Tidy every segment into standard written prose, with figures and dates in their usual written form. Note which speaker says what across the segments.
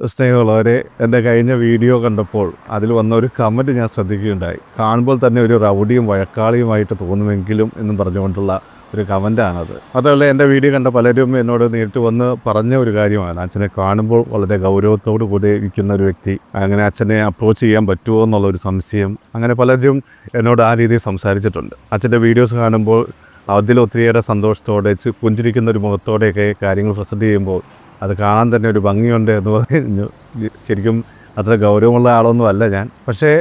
Speaker 1: സ്നേഹമുള്ളവരെ, എൻ്റെ കഴിഞ്ഞ വീഡിയോ കണ്ടപ്പോൾ അതിൽ വന്ന ഒരു കമൻറ്റ് ഞാൻ ശ്രദ്ധിക്കുകയുണ്ടായി. കാണുമ്പോൾ തന്നെ ഒരു റൗഡിയും വഴക്കാളിയുമായിട്ട് തോന്നുമെങ്കിലും എന്നും പറഞ്ഞുകൊണ്ടുള്ള ഒരു കമൻറ്റാണത്. അതല്ല, എൻ്റെ വീഡിയോ കണ്ട പലരും എന്നോട് നേരിട്ട് വന്ന് പറഞ്ഞ ഒരു കാര്യമാണ്, അച്ഛനെ കാണുമ്പോൾ വളരെ ഗൗരവത്തോടു കൂടി ഇരിക്കുന്ന ഒരു വ്യക്തി, അങ്ങനെ അച്ഛനെ അപ്രോച്ച് ചെയ്യാൻ പറ്റുമോ എന്നുള്ളൊരു സംശയം. അങ്ങനെ പലരും എന്നോട് ആ രീതിയിൽ സംസാരിച്ചിട്ടുണ്ട്. അച്ഛൻ്റെ വീഡിയോസ് കാണുമ്പോൾ അതിലൊത്തിരിയേറെ സന്തോഷത്തോടെ പുഞ്ചിരിക്കുന്ന ഒരു മുഖത്തോടെയൊക്കെ കാര്യങ്ങൾ പ്രസൻറ്റ് ചെയ്യുമ്പോൾ അത് കാണാൻ തന്നെ ഒരു ഭംഗിയുണ്ട് എന്ന് പറഞ്ഞു. ശരിക്കും അത്ര ഗൗരവമുള്ള ആളൊന്നും അല്ല ഞാൻ. പക്ഷേ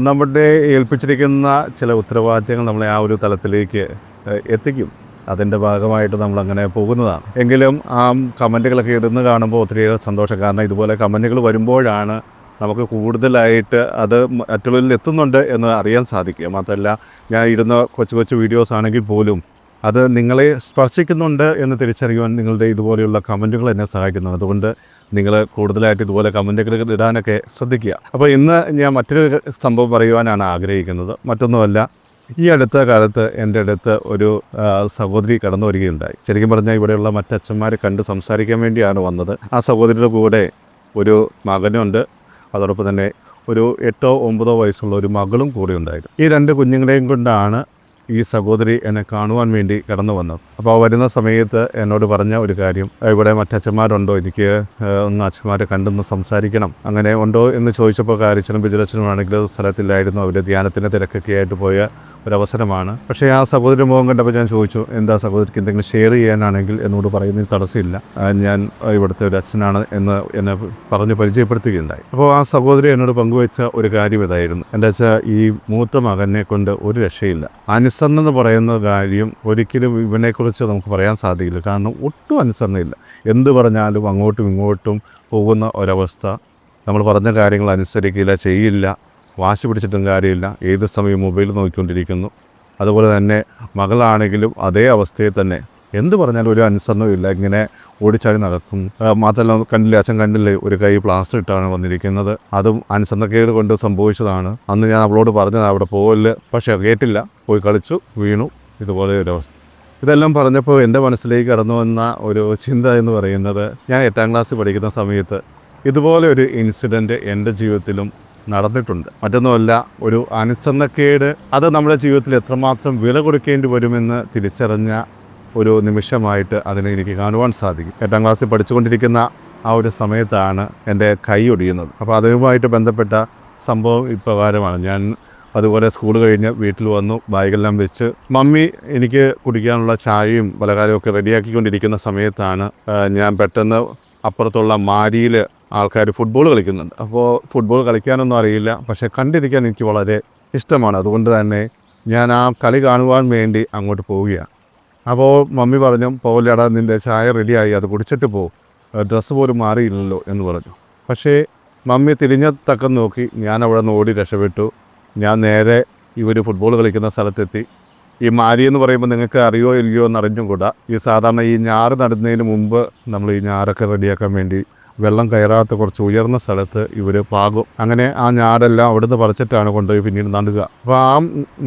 Speaker 1: നമ്മുടെ ഏൽപ്പിച്ചിരിക്കുന്ന ചില ഉത്തരവാദിത്തങ്ങൾ നമ്മളെ ആ ഒരു തലത്തിലേക്ക് എത്തിക്കും. അതിൻ്റെ ഭാഗമായിട്ട് നമ്മളങ്ങനെ പോകുന്നതാണ്. എങ്കിലും ആ കമൻറ്റുകളൊക്കെ ഇടുന്ന് കാണുമ്പോൾ ഒത്തിരിയേറെ സന്തോഷം. കാരണം ഇതുപോലെ കമൻറ്റുകൾ വരുമ്പോഴാണ് നമുക്ക് കൂടുതലായിട്ട് അത് മറ്റുള്ളവരിൽ എത്തുന്നുണ്ട് എന്ന് അറിയാൻ സാധിക്കുക. മാത്രമല്ല, ഞാൻ ഇടുന്ന കൊച്ചു കൊച്ചു വീഡിയോസ് ആണെങ്കിൽ പോലും അത് നിങ്ങളെ സ്പർശിക്കുന്നുണ്ട് എന്ന് തിരിച്ചറിയുവാൻ നിങ്ങളുടെ ഇതുപോലെയുള്ള കമൻറ്റുകൾ എന്നെ സഹായിക്കുന്നു. അതുകൊണ്ട് നിങ്ങൾ കൂടുതലായിട്ട് ഇതുപോലെ കമൻറ്റുകൾ ഇടാനൊക്കെ ശ്രദ്ധിക്കുക. അപ്പോൾ ഇന്ന് ഞാൻ മറ്റൊരു സംഭവം പറയുവാനാണ് ആഗ്രഹിക്കുന്നത്. മറ്റൊന്നുമല്ല, ഈ അടുത്ത കാലത്ത് എൻ്റെ അടുത്ത് ഒരു സഹോദരി കടന്നു വരികയുണ്ടായി. ശരിക്കും പറഞ്ഞാൽ ഇവിടെയുള്ള മറ്റച്ഛന്മാരെ കണ്ട് സംസാരിക്കാൻ വേണ്ടിയാണ് വന്നത്. ആ സഹോദരിയുടെ കൂടെ ഒരു മകനുണ്ട്, അതോടൊപ്പം തന്നെ ഒരു 8 or 9 വയസ്സുള്ള ഒരു മകളും കൂടെ ഉണ്ടായിരുന്നു. ഈ 2 കുഞ്ഞുങ്ങളെയും കൊണ്ടാണ് ഈ സഹോദരി എന്നെ കാണുവാൻ വേണ്ടി കടന്നു വന്നത്. അപ്പോൾ വരുന്ന സമയത്ത് എന്നോട് പറഞ്ഞ ഒരു കാര്യം, ഇവിടെ മറ്റച്ഛന്മാരുണ്ടോ, എനിക്ക് ഒന്ന് അച്ഛന്മാരെ കണ്ടൊന്ന് സംസാരിക്കണം. അങ്ങനെ ഉണ്ടോ എന്ന് ചോദിച്ചപ്പോൾ കാര്യച്ചനും ബിജുലച്ഛനുമാണെങ്കിൽ സ്ഥലത്തില്ലായിരുന്നു. അവർ ധ്യാനത്തിൻ്റെ തിരക്കൊക്കെ ആയിട്ട് പോയ ഒരവസരമാണ്. പക്ഷേ ആ സഹോദരി മുഖം കണ്ടപ്പോൾ ഞാൻ ചോദിച്ചു, എന്താ സഹോദരിക്ക് എന്തെങ്കിലും ഷെയർ ചെയ്യാനാണെങ്കിൽ എന്നോട് പറയുന്നതിന് തടസ്സമില്ല, ഞാൻ ഇവിടുത്തെ ഒരു അച്ഛനാണ് എന്ന് എന്നെ പറഞ്ഞ് പരിചയപ്പെടുത്തുകയുണ്ടായി. അപ്പോൾ ആ സഹോദരി എന്നോട് പങ്കുവെച്ച ഒരു കാര്യം ഇതായിരുന്നു, എൻ്റെ അച്ഛാ, ഈ മൂത്ത മകനെ കൊണ്ട് ഒരു രക്ഷയില്ല. അനുസരണം എന്ന് പറയുന്ന കാര്യം ഒരിക്കലും ഇവനെക്കുറിച്ച് നമുക്ക് പറയാൻ സാധിക്കില്ല. കാരണം ഒട്ടും അനുസരണയില്ല. എന്ത് പറഞ്ഞാലും അങ്ങോട്ടും ഇങ്ങോട്ടും പോകുന്ന ഒരവസ്ഥ. നമ്മൾ പറഞ്ഞ കാര്യങ്ങൾ അനുസരിക്കില്ല, ചെയ്യില്ല, വാശി പിടിച്ചിട്ടും കാര്യമില്ല. ഏത് സമയം മൊബൈൽ നോക്കിക്കൊണ്ടിരിക്കുന്നു. അതുപോലെ തന്നെ മകളാണെങ്കിലും അതേ അവസ്ഥയിൽ തന്നെ. എന്ത് പറഞ്ഞാലും ഒരു അനുസരണവും ഇല്ല, ഇങ്ങനെ ഓടിച്ചാടി നടക്കും. മാത്രമല്ല, അച്ഛൻ കണ്ടില്ലേ, ഒരു കൈ പ്ലാസ്റ്റർ ഇട്ടാണ് വന്നിരിക്കുന്നത്. അതും അനുസരണക്കേട് കൊണ്ട് സംഭവിച്ചതാണ്. അന്ന് ഞാൻ അവളോട് പറഞ്ഞത് അവിടെ പോകല്, പക്ഷേ കേട്ടില്ല, പോയി കളിച്ചു, വീണു. ഇതുപോലെ ഒരു അവസ്ഥ. ഇതെല്ലാം പറഞ്ഞപ്പോൾ എൻ്റെ മനസ്സിലേക്ക് കടന്നു വന്ന ഒരു ചിന്ത എന്ന് പറയുന്നത്, ഞാൻ 8ാം ക്ലാസ്സിൽ പഠിക്കുന്ന സമയത്ത് ഇതുപോലെ ഒരു ഇൻസിഡൻറ്റ് എൻ്റെ ജീവിതത്തിലും നടന്നിട്ടുണ്ട്. മറ്റൊന്നുമല്ല, ഒരു അനുസരണക്കേട് അത് നമ്മുടെ ജീവിതത്തിൽ എത്രമാത്രം വില കൊടുക്കേണ്ടി വരുമെന്ന് തിരിച്ചറിഞ്ഞ ഒരു നിമിഷമായിട്ട് അതിനെ എനിക്ക് കാണുവാൻ സാധിക്കും. 8ാം ക്ലാസ്സിൽ പഠിച്ചുകൊണ്ടിരിക്കുന്ന ആ ഒരു സമയത്താണ് എൻ്റെ കൈ ഒടിയുന്നത്. അപ്പോൾ അതുമായിട്ട് ബന്ധപ്പെട്ട സംഭവം ഇപ്രകാരമാണ്. ഞാൻ അതുപോലെ സ്കൂൾ കഴിഞ്ഞ് വീട്ടിൽ വന്നു, ബാഗെല്ലാം വെച്ച് മമ്മി എനിക്ക് കുടിക്കാനുള്ള ചായയും പലകാരമൊക്കെ റെഡിയാക്കിക്കൊണ്ടിരിക്കുന്ന സമയത്താണ് ഞാൻ പെട്ടെന്ന് അപ്പുറത്തുള്ള മാരിയിൽ ആൾക്കാർ ഫുട്ബോൾ കളിക്കുന്നുണ്ട്. അപ്പോൾ ഫുട്ബോൾ കളിക്കാനൊന്നും അറിയില്ല, പക്ഷേ കണ്ടിരിക്കാൻ എനിക്ക് വളരെ ഇഷ്ടമാണ്. അതുകൊണ്ട് തന്നെ ഞാൻ ആ കളി കാണുവാൻ വേണ്ടി അങ്ങോട്ട് പോവുകയാണ്. അപ്പോൾ മമ്മി പറഞ്ഞു, പോകലടാ, നിൻ്റെ ചായ റെഡിയായി, അത് കുടിച്ചിട്ട് പോകും, ഡ്രസ്സ് പോലും മാറിയില്ലല്ലോ എന്ന് പറഞ്ഞു. പക്ഷേ മമ്മി തിരിഞ്ഞ തക്കം നോക്കി ഞാൻ അവിടെ നിന്ന് ഓടി രക്ഷപ്പെട്ടു. ഞാൻ നേരെ ഇവർ ഫുട്ബോൾ കളിക്കുന്ന സ്ഥലത്തെത്തി. ഈ മാരി എന്ന് പറയുമ്പോൾ നിങ്ങൾക്ക് അറിയോ ഇല്ലയോ എന്ന് അറിഞ്ഞും കൂടാ, ഈ സാധാരണ ഈ ഞാറ് നടുന്നതിന് മുമ്പ് നമ്മൾ ഈ ഞാറൊക്കെ റെഡിയാക്കാൻ വേണ്ടി വെള്ളം കയറാത്ത കുറച്ച് ഉയർന്ന സ്ഥലത്ത് ഇവർ പാകും. അങ്ങനെ ആ ഞാറെല്ലാം അവിടുന്ന് പറിച്ചിട്ടാണ് കൊണ്ടുപോയി പിന്നീട് നടുക. അപ്പോൾ ആ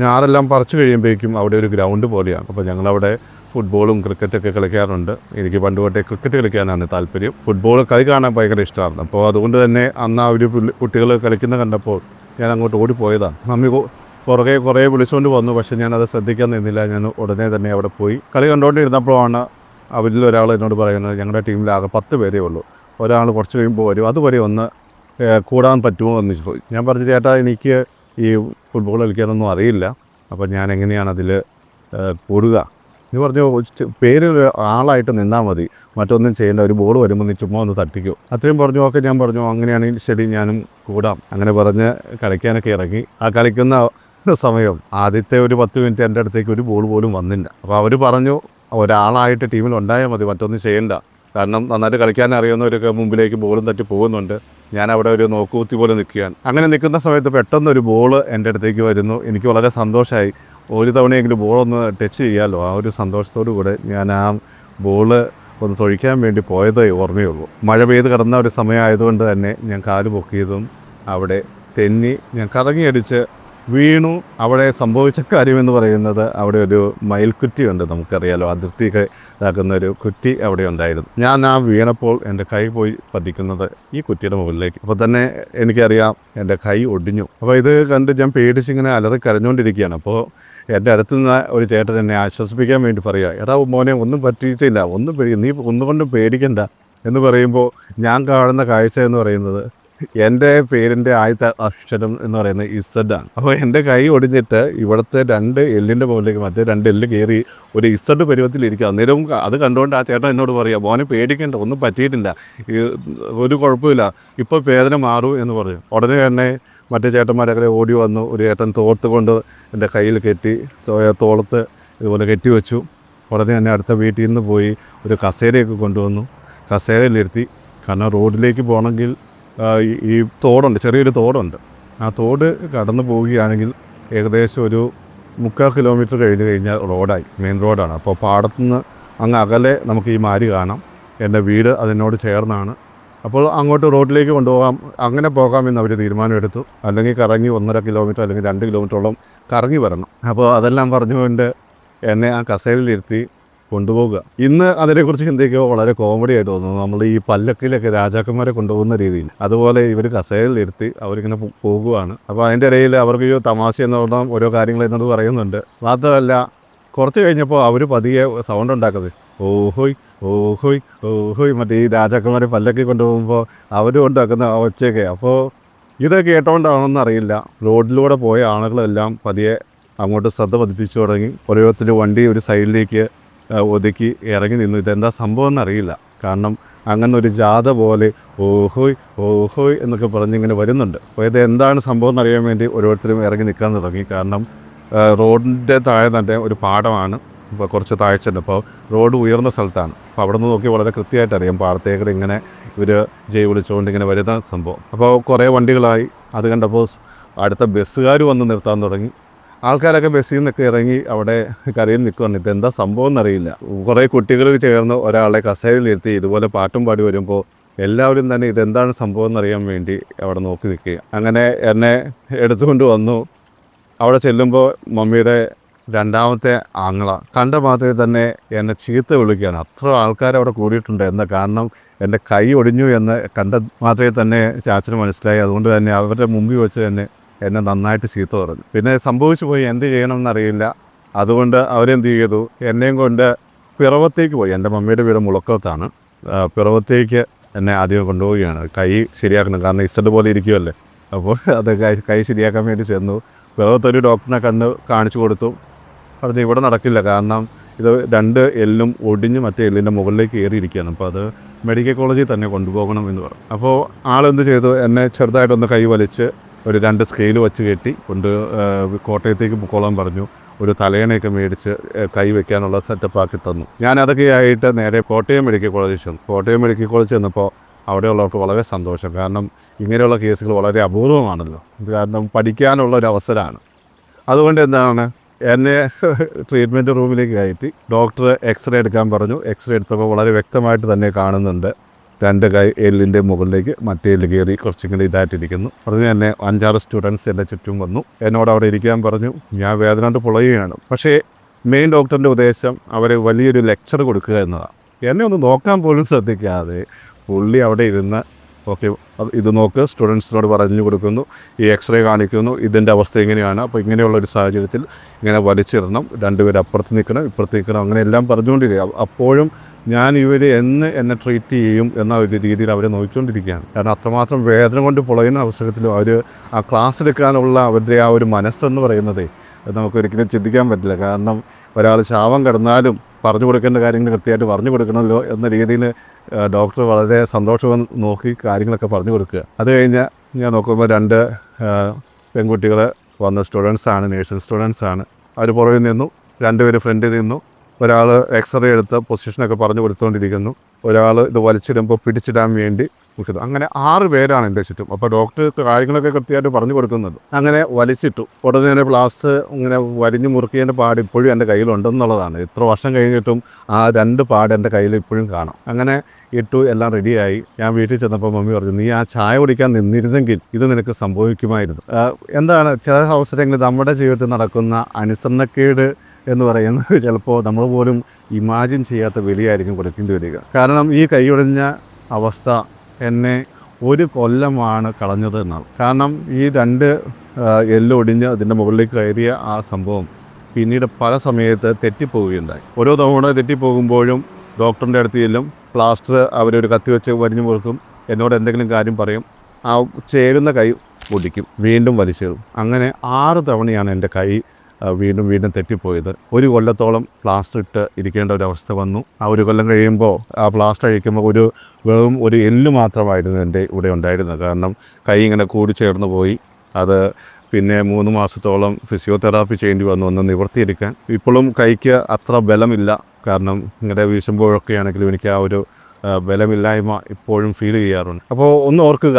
Speaker 1: ഞാറെല്ലാം പറിച്ചു കഴിയുമ്പോഴേക്കും അവിടെ ഒരു ഗ്രൗണ്ട് പോലെയാണ്. അപ്പോൾ ഞങ്ങളവിടെ ഫുട്ബോളും ക്രിക്കറ്റൊക്കെ കളിക്കാറുണ്ട്. എനിക്ക് പണ്ട് തൊട്ടേ ക്രിക്കറ്റ് കളിക്കാനാണ് താല്പര്യം. ഫുട്ബോൾ കളി കാണാൻ ഭയങ്കര ഇഷ്ടമാണ്. അപ്പോൾ അതുകൊണ്ട് തന്നെ അന്ന് ആ ഒരു കുട്ടികൾ കളിക്കുന്ന കണ്ടപ്പോൾ ഞാൻ അങ്ങോട്ട് ഓടിപ്പോയതാണ്. മമ്മി പുറകെ കുറേ വിളിച്ചുകൊണ്ട് വന്നു, പക്ഷേ ഞാനത് ശ്രദ്ധിക്കാൻ നിന്നില്ല. ഞാൻ ഉടനെ തന്നെ അവിടെ പോയി കളി കണ്ടുകൊണ്ടിരുന്നപ്പോഴാണ് അവരിൽ ഒരാൾ എന്നോട് പറയുന്നത്, ഞങ്ങളുടെ ടീമിൽ ആകെ 10 പേരേ ഉള്ളൂ, ഒരാൾ കുറച്ച് കഴിയുമ്പോൾ വരും, അതുവരെ ഒന്ന് കൂടാൻ പറ്റുമോ എന്ന് ചോദിച്ചു. ഞാൻ പറഞ്ഞു, ചേട്ടാ, എനിക്ക് ഈ ഫുട്ബോൾ കളിക്കാനൊന്നും അറിയില്ല, അപ്പോൾ ഞാൻ എങ്ങനെയാണ് അതിൽ കൂടുക എന്ന് പറഞ്ഞു. പേര് ആളായിട്ട് നിന്നാൽ മതി, മറ്റൊന്നും ചെയ്യേണ്ട, ഒരു ബോൾ വരുമ്പോൾ നീ ചുമ്മാ ഒന്ന് തട്ടിക്കോ, അത്രയും പറഞ്ഞു. ഓക്കെ, ഞാൻ പറഞ്ഞു, അങ്ങനെയാണെങ്കിൽ ശരി, ഞാനും കൂടാം. അങ്ങനെ പറഞ്ഞ് കളിക്കാനൊക്കെ ഇറങ്ങി. ആ കളിക്കുന്ന സമയം ആദ്യത്തെ ഒരു 10 മിനിറ്റ് എൻ്റെ അടുത്തേക്ക് ഒരു ബോൾ പോലും വന്നില്ല. അപ്പോൾ അവർ പറഞ്ഞു, ഒരാളായിട്ട് ടീമിൽ ഉണ്ടായാൽ മതി, മറ്റൊന്നും ചെയ്യണ്ട, കാരണം നന്നായിട്ട് കളിക്കാൻ അറിയുന്നവരൊക്കെ മുമ്പിലേക്ക് ബോളും തട്ടി പോകുന്നുണ്ട്. ഞാൻ അവിടെ ഒരു നോക്കുകുത്തി പോലെ നിൽക്കുകയാണ്. അങ്ങനെ നിൽക്കുന്ന സമയത്ത് പെട്ടെന്നൊരു ബോൾ എൻ്റെ അടുത്തേക്ക് വരുന്നു. എനിക്ക് വളരെ സന്തോഷമായി. ഒരു തവണയെങ്കിലും ബോളൊന്ന് ടച്ച് ചെയ്യാമല്ലോ. ആ ഒരു സന്തോഷത്തോടു കൂടെ ഞാൻ ആ ബോള് ഒന്ന് തൊഴിക്കാൻ വേണ്ടി പോയതേ ഓർമ്മയുള്ളൂ. മഴ പെയ്ത് കിടന്ന ഒരു സമയമായതുകൊണ്ട് തന്നെ ഞാൻ കാല് പൊക്കിയതും അവിടെ തെന്നി ഞാൻ കറങ്ങിയടിച്ച് വീണു. അവിടെ സംഭവിച്ച കാര്യമെന്ന് പറയുന്നത് അവിടെ ഒരു മയിൽക്കുറ്റിയുണ്ട്, നമുക്കറിയാലോ, അതിർത്തിയൊക്കെ ഇതാക്കുന്ന ഒരു കുറ്റി അവിടെ ഉണ്ടായിരുന്നു. ഞാൻ ആ വീണപ്പോൾ എൻ്റെ കൈ പോയി പതിക്കുന്നത് ഈ കുറ്റിയുടെ മുകളിലേക്ക്. അപ്പോൾ തന്നെ എനിക്കറിയാം എൻ്റെ കൈ ഒടിഞ്ഞു. അപ്പോൾ ഇത് കണ്ട് ഞാൻ പേടിച്ചിങ്ങനെ അലറി കരഞ്ഞുകൊണ്ടിരിക്കുകയാണ്. അപ്പോൾ എൻ്റെ അടുത്ത് നിന്ന് ഒരു ചേട്ടൻ എന്നെ ആശ്വസിപ്പിക്കാൻ വേണ്ടി പറയുക, എടാ മോനെ, ഒന്നും പറ്റിയിട്ടില്ല, നീ ഒന്നുകൊണ്ടും പേടിക്കണ്ട എന്ന് പറയുമ്പോൾ ഞാൻ കാണുന്ന കാഴ്ച എന്ന് പറയുന്നത് എൻ്റെ പേരിൻ്റെ ആദ്യത്തെ അക്ഷരം എന്ന് പറയുന്നത് ഇസഡാണ്. അപ്പോൾ എൻ്റെ കൈ ഒടിഞ്ഞിട്ട് ഇവിടുത്തെ 2 എല്ലിൻ്റെ മുകളിലേക്ക് മറ്റേ 2 എല്ല് കയറി ഒരു ഇസഡ് പരുവത്തിലിരിക്കുക. അന്നേരം അത് കണ്ടുകൊണ്ട് ആ ചേട്ടൻ എന്നോട് പറയുക, മോനെ പേടിക്കേണ്ട, ഒന്നും പറ്റിയിട്ടില്ല, ഒരു കുഴപ്പമില്ല, ഇപ്പോൾ വേദന മാറും എന്ന് പറഞ്ഞു. ഉടനെ തന്നെ മറ്റേ ചേട്ടന്മാരൊക്കെ ഓടി വന്നു. ഒരു ചേട്ടൻ തോർത്ത് കൊണ്ട് എൻ്റെ കയ്യിൽ കെട്ടി, തോളത്ത് ഇതുപോലെ കെട്ടി വെച്ചു. ഉടനെ തന്നെ അടുത്ത വീട്ടിൽ നിന്ന് പോയി ഒരു കസേരയൊക്കെ കൊണ്ടുവന്നു. കസേരയിലിരുത്തി. കാരണം റോഡിലേക്ക് പോകണമെങ്കിൽ ഈ തോടുണ്ട്, ചെറിയൊരു തോടുണ്ട്. ആ തോട് കടന്നു പോവുകയാണെങ്കിൽ ഏകദേശം ഒരു 3/4 കിലോമീറ്റർ കഴിഞ്ഞ് കഴിഞ്ഞാൽ റോഡായി, മെയിൻ റോഡാണ്. അപ്പോൾ പാടത്തുനിന്ന് അങ്ങ് അകലെ നമുക്ക് ഈ മാരി കാണാം. എൻ്റെ വീട് അതിനോട് ചേർന്നാണ്. അപ്പോൾ അങ്ങോട്ട് റോഡിലേക്ക് കൊണ്ടുപോകാം, അങ്ങനെ പോകാമെന്ന് അവർ തീരുമാനമെടുത്തു. അല്ലെങ്കിൽ കറങ്ങി 1.5 കിലോമീറ്റർ അല്ലെങ്കിൽ 2 കിലോമീറ്ററോളം കറങ്ങി വരണം. അപ്പോൾ അതെല്ലാം പറഞ്ഞുകൊണ്ട് എന്നെ ആ കസേരയിലിരുത്തി കൊണ്ടുപോകുക. ഇന്ന് അതിനെക്കുറിച്ച് ചിന്തിക്കുമ്പോൾ വളരെ കോമഡി ആയിട്ട് തോന്നുന്നു. നമ്മൾ ഈ പല്ലക്കിലൊക്കെ രാജാക്കന്മാരെ കൊണ്ടുപോകുന്ന രീതിയിൽ അതുപോലെ ഇവർ കസേരയിലിരുത്തി അവരിങ്ങനെ പോകുകയാണ്. അപ്പോൾ അതിൻ്റെ ഇടയിൽ അവർക്ക് ഈ തമാശ എന്ന് പറഞ്ഞാൽ ഓരോ കാര്യങ്ങൾ എന്നോട് പറയുന്നുണ്ട്. മാത്രമല്ല കുറച്ച് കഴിഞ്ഞപ്പോൾ അവർ പതിയെ സൗണ്ട് ഉണ്ടാക്കുന്നത് ഓഹോയ് ഓഹോയ് ഓഹോയ്, മറ്റേ ഈ രാജാക്കന്മാരെ പല്ലക്കി കൊണ്ടുപോകുമ്പോൾ അവർ ഉണ്ടാക്കുന്ന ഒച്ചയൊക്കെ. അപ്പോൾ ഇത് കേട്ടോണ്ടാണെന്ന് അറിയില്ല, റോഡിലൂടെ പോയ ആളുകളെല്ലാം പതിയെ അങ്ങോട്ട് ശ്രദ്ധ പതിപ്പിച്ചു തുടങ്ങി. ഓരോരുത്തർ വണ്ടി ഒരു സൈഡിലേക്ക് ഒതുക്കി ഇറങ്ങി നിന്നു. ഇതെന്താ സംഭവം എന്നറിയില്ല. കാരണം അങ്ങനെ ഒരു ജാഥ പോലെ ഓഹോയ് ഓഹോയ് എന്നൊക്കെ പറഞ്ഞിങ്ങനെ വരുന്നുണ്ട്. അപ്പോൾ ഇത് എന്താണ് സംഭവം എന്നറിയാൻ വേണ്ടി ഓരോരുത്തരും ഇറങ്ങി നിൽക്കാൻ തുടങ്ങി. കാരണം റോഡിൻ്റെ താഴെ തന്നെ ഒരു പാടമാണ്, ഇപ്പോൾ കുറച്ച് താഴ്ചയുണ്ട്. അപ്പോൾ റോഡ് ഉയർന്ന സ്ഥലത്താണ്. അപ്പോൾ അവിടെ നിന്ന് നോക്കി വളരെ കൃത്യമായിട്ട് അറിയാം പാടത്തേക്കൂടെ ഇങ്ങനെ ഇവർ ജയ് വിളിച്ചുകൊണ്ട് ഇങ്ങനെ വരുന്ന സംഭവം. അപ്പോൾ കുറേ വണ്ടികളായി. അത് കണ്ടപ്പോൾ അടുത്ത ബസ്സുകാർ വന്ന് നിർത്താൻ തുടങ്ങി. ആൾക്കാരൊക്കെ ബസ്സിൽ നിന്നൊക്കെ ഇറങ്ങി അവിടെ കരയിൽ നിൽക്കുകയാണ്. ഇതെന്താ സംഭവം എന്നറിയില്ല. കുറേ കുട്ടികൾ ചേർന്ന് ഒരാളെ കസേരയിലിരുത്തി ഇതുപോലെ പാട്ടും പാടി വരുമ്പോൾ എല്ലാവരും തന്നെ ഇതെന്താണ് സംഭവം എന്നറിയാൻ വേണ്ടി അവിടെ നോക്കി നിൽക്കുക. അങ്ങനെ എന്നെ എടുത്തുകൊണ്ട് വന്നു. അവിടെ ചെല്ലുമ്പോൾ മമ്മിയുടെ 2ാമത്തെ ആങ്ങള കണ്ട മാത്രമേ തന്നെ എന്നെ ചീത്ത വിളിക്കുകയാണ്. അത്ര ആൾക്കാരവിടെ കൂടിയിട്ടുണ്ട് എന്ന കാരണം എൻ്റെ കൈ ഒടിഞ്ഞു എന്ന് കണ്ട മാത്രമേ തന്നെ ചാച്ചന് മനസ്സിലായി. അതുകൊണ്ട് തന്നെ അവരുടെ മുമ്പിൽ വെച്ച് തന്നെ എന്നെ നന്നായിട്ട് ചീത്ത പറഞ്ഞു. പിന്നെ സംഭവിച്ചു പോയി, എന്ത് ചെയ്യണമെന്നറിയില്ല. അതുകൊണ്ട് അവരെന്ത് ചെയ്തു, എന്നെയും കൊണ്ട് പിറവത്തേക്ക് പോയി. എൻ്റെ മമ്മിയുടെ വീട് മുളക്കത്താണ്. പിറവത്തേക്ക് എന്നെ ആദ്യം കൊണ്ടുപോവുകയാണ്. കൈ ശരിയാക്കണം, കാരണം ഇസഡ് പോലെ ഇരിക്കുമല്ലേ. അപ്പോൾ അത് കൈ ശരിയാക്കാൻ വേണ്ടി ചെന്നു. പിറവത്തൊരു ഡോക്ടറിനെ കാണിച്ചു കൊടുത്തു. പറഞ്ഞു ഇവിടെ നടക്കില്ല, കാരണം ഇത് 2 എല്ലും ഒടിഞ്ഞ് മറ്റേ എല്ലിൻ്റെ മുകളിലേക്ക് കയറിയിരിക്കുകയാണ്. അപ്പോൾ അത് മെഡിക്കൽ കോളേജിൽ തന്നെ കൊണ്ടുപോകണം എന്ന് പറഞ്ഞു. അപ്പോൾ ആളെന്ത് ചെയ്തു, എന്നെ ചെറുതായിട്ടൊന്ന് കൈ വലിച്ച് ഒരു 2 സ്കെയിൽ വെച്ച് കെട്ടി കോട്ടയത്തേക്ക് പൊക്കോളാൻ പറഞ്ഞു. ഒരു തലയണയൊക്കെ മേടിച്ച് കൈ വയ്ക്കാനുള്ള സെറ്റപ്പാക്കി തന്നു. ഞാനതൊക്കെ ആയിട്ട് നേരെ കോട്ടയം മെഡിക്കൽ കോളേജിൽ ചെന്നു. കോട്ടയം മെഡിക്കൽ കോളേജിൽ ചെന്നപ്പോൾ അവിടെയുള്ളവർക്ക് വളരെ സന്തോഷം. കാരണം ഇങ്ങനെയുള്ള കേസുകൾ വളരെ അപൂർവമാണല്ലോ. കാരണം പഠിക്കാനുള്ള ഒരു അവസരമാണ്. അതുകൊണ്ട് എന്താണ്, എന്നെ ട്രീറ്റ്മെൻറ്റ് റൂമിലേക്ക് കയറ്റി ഡോക്ടർ എക്സ്റേ എടുക്കാൻ പറഞ്ഞു. എക്സ്റേ എടുത്തപ്പോൾ വളരെ വ്യക്തമായിട്ട് തന്നെ കാണുന്നുണ്ട് 2 കൈ എല്ലിൻ്റെ മുകളിലേക്ക് മറ്റേ എല്ല് കയറി കുറച്ചിങ്ങനെ ഇതായിട്ടിരിക്കുന്നു. പറഞ്ഞ് തന്നെ 5-6 സ്റ്റുഡൻസ് എൻ്റെ ചുറ്റും വന്നു. എന്നോട് അവിടെ ഇരിക്കാൻ പറഞ്ഞു. ഞാൻ വേദന കൊണ്ട് പുളയുകയാണ്. പക്ഷേ മെയിൻ ഡോക്ടറിൻ്റെ ഉദ്ദേശം അവർ വലിയൊരു ലെക്ചർ കൊടുക്കുക എന്നതാണ്. എന്നെ ഒന്ന് നോക്കാൻ പോലും ശ്രദ്ധിക്കാതെ പുള്ളി അവിടെ ഇരുന്ന് ഓക്കെ ഇത് നോക്ക്, സ്റ്റുഡൻസിനോട് പറഞ്ഞു കൊടുക്കുന്നു, ഈ എക്സ്റേ കാണിക്കുന്നു, ഇതിൻ്റെ അവസ്ഥ എങ്ങനെയാണ്, അപ്പോൾ ഇങ്ങനെയുള്ളൊരു സാഹചര്യത്തിൽ ഇങ്ങനെ വലിച്ചിടണം, 2 പേര് അപ്പുറത്ത് നിൽക്കണം ഇപ്പുറത്ത് നിൽക്കണം, അങ്ങനെ എല്ലാം പറഞ്ഞുകൊണ്ടിരിക്കുക. അപ്പോഴും ഞാൻ എന്നെ ട്രീറ്റ് ചെയ്യും എന്ന ഒരു രീതിയിൽ അവരെ നോക്കിക്കൊണ്ടിരിക്കുകയാണ്. കാരണം അത്രമാത്രം വേദന കൊണ്ട് പൊളയുന്ന അവസരത്തിലും അവർ ആ ക്ലാസ് എടുക്കാനുള്ള അവരുടെ ആ ഒരു മനസ്സെന്ന് പറയുന്നതേ നമുക്കൊരിക്കലും ചിന്തിക്കാൻ പറ്റില്ല. കാരണം ഒരാൾ ശാപം കിടന്നാലും പറഞ്ഞു കൊടുക്കേണ്ട കാര്യങ്ങൾ കൃത്യമായിട്ട് പറഞ്ഞു കൊടുക്കണമല്ലോ എന്ന രീതിയിൽ ഡോക്ടർ വളരെ സന്തോഷം നോക്കി കാര്യങ്ങളൊക്കെ പറഞ്ഞു കൊടുക്കുക. അത് കഴിഞ്ഞ് ഞാൻ നോക്കുമ്പോൾ 2 പെൺകുട്ടികൾ വന്ന സ്റ്റുഡൻസാണ്, നേഴ്സിംഗ് സ്റ്റുഡൻസാണ്. അവർ പുറകിൽ നിന്നു, 2 പേര് ഫ്രണ്ടിൽ നിന്നു. ഒരാൾ എക്സ്റേ എടുത്ത് പൊസിഷനൊക്കെ പറഞ്ഞു കൊടുത്തുകൊണ്ടിരിക്കുന്നു. ഒരാൾ ഇത് വലിച്ചിടുമ്പോൾ പിടിച്ചിടാൻ വേണ്ടി മുഷിത്. അങ്ങനെ 6 പേരാണ് എൻ്റെ ചുറ്റും. അപ്പോൾ ഡോക്ടർ കാര്യങ്ങളൊക്കെ കൃത്യമായിട്ട് പറഞ്ഞു കൊടുക്കുന്നത്. അങ്ങനെ വലിച്ചിട്ടു. ഉടനെ തന്നെ പ്ലാസ്റ്റർ ഇങ്ങനെ വരിഞ്ഞ് മുറുക്കിയതിൻ്റെ പാട് ഇപ്പോഴും എൻ്റെ കയ്യിലുണ്ടെന്നുള്ളതാണ്. ഇത്ര വർഷം കഴിഞ്ഞിട്ടും ആ 2 പാട് എൻ്റെ കയ്യിൽ ഇപ്പോഴും കാണാം. അങ്ങനെ ഇട്ടു, എല്ലാം റെഡിയായി. ഞാൻ വീട്ടിൽ ചെന്നപ്പോൾ മമ്മി പറഞ്ഞു, നീ ആ ചായ കുടിക്കാൻ നിന്നിരുന്നെങ്കിൽ ഇത് നിനക്ക് സംഭവിക്കുമായിരുന്നു. എന്താണ് ചില അവസരങ്ങളിൽ നമ്മുടെ ജീവിതത്തിൽ നടക്കുന്ന അനുസരണക്കേട് എന്ന് പറയുന്നത് ചിലപ്പോൾ നമ്മൾ പോലും ഇമാജിൻ ചെയ്യാത്ത വിലയായിരിക്കും കൊടുക്കേണ്ടി വരിക. കാരണം ഈ കൈയൊടിഞ്ഞ അവസ്ഥ എന്നെ 1 കൊല്ലമാണ് കളഞ്ഞത് എന്നാണ്. കാരണം ഈ 2 എല്ലൊടിഞ്ഞ് അതിൻ്റെ മുകളിലേക്ക് കയറിയ ആ സംഭവം പിന്നീട് പല സമയത്ത് തെറ്റിപ്പോവുകയുണ്ടായി. ഓരോ തവണ തെറ്റിപ്പോകുമ്പോഴും ഡോക്ടറിൻ്റെ അടുത്ത് ചെല്ലും, പ്ലാസ്റ്റർ അവരൊരു കത്തി വെച്ച് വരിഞ്ഞു കൊടുക്കും, എന്നോട് എന്തെങ്കിലും കാര്യം പറയും, ആ ചേരുന്ന കൈ ഒടിക്കും, വീണ്ടും വലിച്ചിടും. അങ്ങനെ 6 തവണയാണ് എൻ്റെ കൈ വീണ്ടും തെറ്റിപ്പോയത്. 1 കൊല്ലത്തോളം പ്ലാസ്റ്റർ ഇട്ട് ഇരിക്കേണ്ട ഒരവസ്ഥ വന്നു. ആ 1 കൊല്ലം കഴിയുമ്പോൾ ആ പ്ലാസ്റ്റർ അഴിക്കുമ്പോൾ വെറും ഒരു എല്ല് മാത്രമായിരുന്നു എൻ്റെ ഇവിടെ ഉണ്ടായിരുന്നത്. കാരണം കൈ ഇങ്ങനെ കൂടിച്ചേർന്ന് പോയി. അത് പിന്നെ 3 മാസത്തോളം ഫിസിയോതെറാപ്പി ചെയ്യേണ്ടി വന്നു ഒന്ന് നിവർത്തിയെടുക്കാൻ. ഇപ്പോഴും കൈക്ക് അത്ര ബലമില്ല. കാരണം ഇങ്ങനെ വീശുമ്പോഴൊക്കെ ആണെങ്കിലും എനിക്ക് ആ ഒരു ബലമില്ലായ്മ ഇപ്പോഴും ഫീൽ ചെയ്യാറുണ്ട്. അപ്പോൾ ഒന്ന് ഓർക്കുക,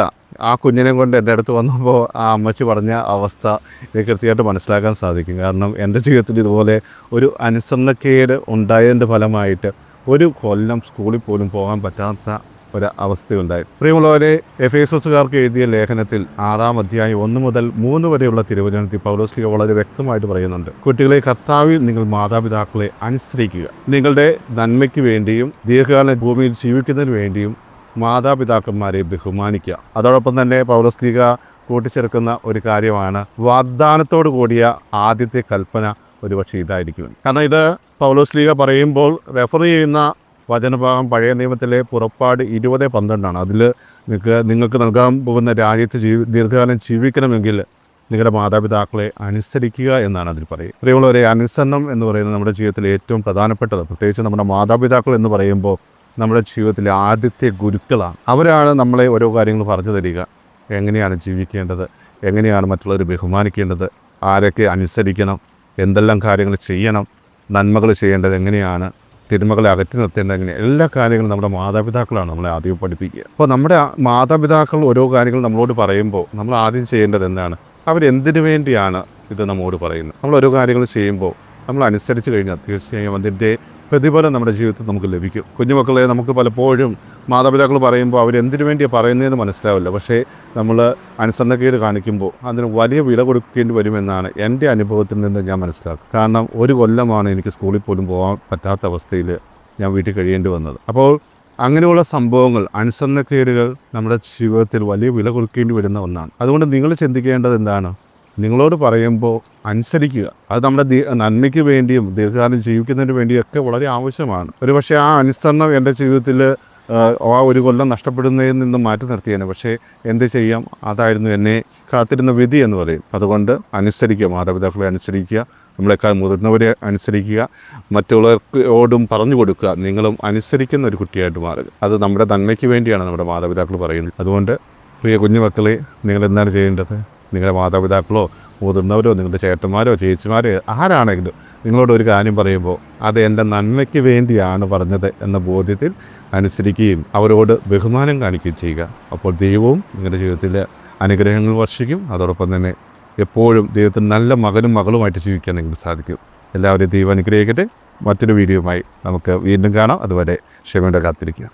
Speaker 1: ആ കുഞ്ഞിനെ കൊണ്ട് എൻ്റെ അടുത്ത് വന്നപ്പോൾ ആ അമ്മച്ചി പറഞ്ഞ അവസ്ഥ എനിക്ക് കൃത്യമായിട്ട് മനസ്സിലാക്കാൻ സാധിക്കും. കാരണം എൻ്റെ ജീവിതത്തിൽ ഇതുപോലെ ഒരു അനുസരണക്കേട് ഉണ്ടായതിൻ്റെ ഫലമായിട്ട് 1 കൊല്ലം സ്കൂളിൽ പോലും പോകാൻ പറ്റാത്ത ഒരവസ്ഥയുണ്ടായി. പ്രിയമുള്ളവരെ, എഫേസസുകാർക്ക് എഴുതിയ ലേഖനത്തിൽ 6-ാം അധ്യായം 1 മുതൽ 3 വരെയുള്ള തിരുവചനത്തിൽ പൗലോസ് വളരെ വ്യക്തമായിട്ട് പറയുന്നുണ്ട്, കുട്ടികളെ കർത്താവിൽ നിങ്ങൾ മാതാപിതാക്കളെ അനുസരിക്കുക. നിങ്ങളുടെ നന്മയ്ക്ക് വേണ്ടിയും ദീർഘകാലം ഭൂമിയിൽ ജീവിക്കുന്നതിന് വേണ്ടിയും മാതാപിതാക്കന്മാരെ ബഹുമാനിക്കുക. അതോടൊപ്പം തന്നെ പൗലോസ് കൂട്ടിച്ചേർക്കുന്ന ഒരു കാര്യമാണ് വാഗ്ദാനത്തോടു കൂടിയ ആദ്യത്തെ കൽപ്പന ഒരുപക്ഷെ ഇതായിരിക്കും. കാരണം ഇത് പൗലോസ് പറയുമ്പോൾ റെഫർ ചെയ്യുന്ന വചനഭാഗം പഴയ നിയമത്തിലെ പുറപ്പാട് 20:12 അതിൽ നിങ്ങൾക്ക് നൽകാൻ പോകുന്ന രാജ്യത്ത് ദീർഘകാലം ജീവിക്കണമെങ്കിൽ നിങ്ങളുടെ മാതാപിതാക്കളെ അനുസരിക്കുക എന്നാണ് അതിൽ പറയുക. പ്രിയമുള്ളവരെ, അനുസരണം എന്ന് പറയുന്നത് നമ്മുടെ ജീവിതത്തിലെ ഏറ്റവും പ്രധാനപ്പെട്ടത്. പ്രത്യേകിച്ച് നമ്മുടെ മാതാപിതാക്കൾ എന്ന് പറയുമ്പോൾ നമ്മുടെ ജീവിതത്തിലെ ആദ്യത്തെ ഗുരുക്കളാണ്. അവരാണ് നമ്മളെ ഓരോ കാര്യങ്ങൾ പറഞ്ഞു തരിക. എങ്ങനെയാണ് ജീവിക്കേണ്ടത്, എങ്ങനെയാണ് മറ്റുള്ളവരെ ബഹുമാനിക്കേണ്ടത്, ആരൊക്കെ അനുസരിക്കണം, എന്തെല്ലാം കാര്യങ്ങൾ ചെയ്യണം, നന്മകൾ ചെയ്യേണ്ടത് എങ്ങനെയാണ്, തിന്മകളെ അകറ്റി നിർത്തേണ്ടത് എങ്ങനെ, എല്ലാ കാര്യങ്ങളും നമ്മുടെ മാതാപിതാക്കളാണ് നമ്മളെ ആദ്യം പഠിപ്പിക്കുക. അപ്പോൾ നമ്മുടെ മാതാപിതാക്കൾ ഓരോ കാര്യങ്ങൾ നമ്മളോട് പറയുമ്പോൾ നമ്മൾ ആദ്യം ചെയ്യേണ്ടത് എന്താണ്, അവരെന്തിനു വേണ്ടിയാണ് ഇത് നമ്മോട് പറയുന്നത്. നമ്മൾ ഓരോ കാര്യങ്ങൾ ചെയ്യുമ്പോൾ നമ്മൾ അനുസരിച്ച് കഴിഞ്ഞാൽ തീർച്ചയായും അതിൻ്റെ പ്രതിഫലം നമ്മുടെ ജീവിതത്തിൽ നമുക്ക് ലഭിക്കും. കുഞ്ഞുമക്കളെ നമുക്ക് പലപ്പോഴും മാതാപിതാക്കൾ പറയുമ്പോൾ അവരെന്തിനു വേണ്ടിയാണ് പറയുന്നതെന്ന് മനസ്സിലാവില്ല. പക്ഷേ നമ്മൾ അനുസരണക്കേട് കാണിക്കുമ്പോൾ അതിന് വലിയ വില കൊടുക്കേണ്ടി വരുമെന്നാണ് എൻ്റെ അനുഭവത്തിൽ നിന്ന് ഞാൻ മനസ്സിലാക്കുക. കാരണം 1 കൊല്ലമാണ് എനിക്ക് സ്കൂളിൽ പോലും പോകാൻ പറ്റാത്ത അവസ്ഥയിൽ ഞാൻ വീട്ടിൽ കഴിയേണ്ടി വന്നത്. അപ്പോൾ അങ്ങനെയുള്ള സംഭവങ്ങൾ, അനുസരണക്കേടുകൾ നമ്മുടെ ജീവിതത്തിൽ വലിയ വില കൊടുക്കേണ്ടി വരുന്ന ഒന്നാണ്. അതുകൊണ്ട് നിങ്ങൾ ചിന്തിക്കേണ്ടത് എന്താണ്, നിങ്ങളോട് പറയുമ്പോൾ അനുസരിക്കുക. അത് നമ്മുടെ നന്മയ്ക്ക് വേണ്ടിയും ദീർഘകാലം ജീവിക്കുന്നതിന് വേണ്ടിയൊക്കെ വളരെ ആവശ്യമാണ്. ഒരുപക്ഷെ ആ അനുസരണം എൻ്റെ ജീവിതത്തിൽ ആ 1 കൊല്ലം നഷ്ടപ്പെടുന്നതിൽ നിന്ന് മാറ്റി നിർത്തിയേനെ. പക്ഷേ എന്ത് ചെയ്യാം, അതായിരുന്നു എന്നെ കാത്തിരുന്ന വിധി എന്ന് പറയും. അതുകൊണ്ട് അനുസരിക്കുക, മാതാപിതാക്കളെ അനുസരിക്കുക, നമ്മളെക്കാൾ മുതിർന്നവരെ അനുസരിക്കുക, മറ്റുള്ളവരോടും പറഞ്ഞു കൊടുക്കുക. നിങ്ങളും അനുസരിക്കുന്ന ഒരു കുട്ടിയായിട്ട് മാറുക. അത് നമ്മുടെ നന്മയ്ക്ക് വേണ്ടിയാണ് നമ്മുടെ മാതാപിതാക്കൾ പറയുന്നത്. അതുകൊണ്ട് പ്രിയ കുഞ്ഞുമക്കളെ, നിങ്ങൾ എന്താണ് ചെയ്യേണ്ടത്, നിങ്ങളുടെ മാതാപിതാക്കളോ മുതിർന്നവരോ നിങ്ങളുടെ ചേട്ടന്മാരോ ചേച്ചിമാരോ ആരാണെങ്കിലും നിങ്ങളോട് ഒരു കാര്യം പറയുമ്പോൾ അത് എൻ്റെ നന്മയ്ക്ക് വേണ്ടിയാണ് പറഞ്ഞത് എന്ന ബോധ്യത്തിൽ അനുസരിക്കുകയും അവരോട് ബഹുമാനം കാണിക്കുകയും ചെയ്യുക. അപ്പോൾ ദൈവവും നിങ്ങളുടെ ജീവിതത്തിൽ അനുഗ്രഹങ്ങൾ വർഷിക്കും. അതോടൊപ്പം തന്നെ എപ്പോഴും ദൈവത്തിന് നല്ല മകനും മകളുമായിട്ട് ജീവിക്കാൻ നിങ്ങൾക്ക് സാധിക്കും. എല്ലാവരെയും ദൈവം അനുഗ്രഹിക്കട്ടെ. മറ്റൊരു വീഡിയോയുമായി നമുക്ക് വീണ്ടും കാണാം. അതുവരെ ക്ഷമയോടെ കാത്തിരിക്കുക.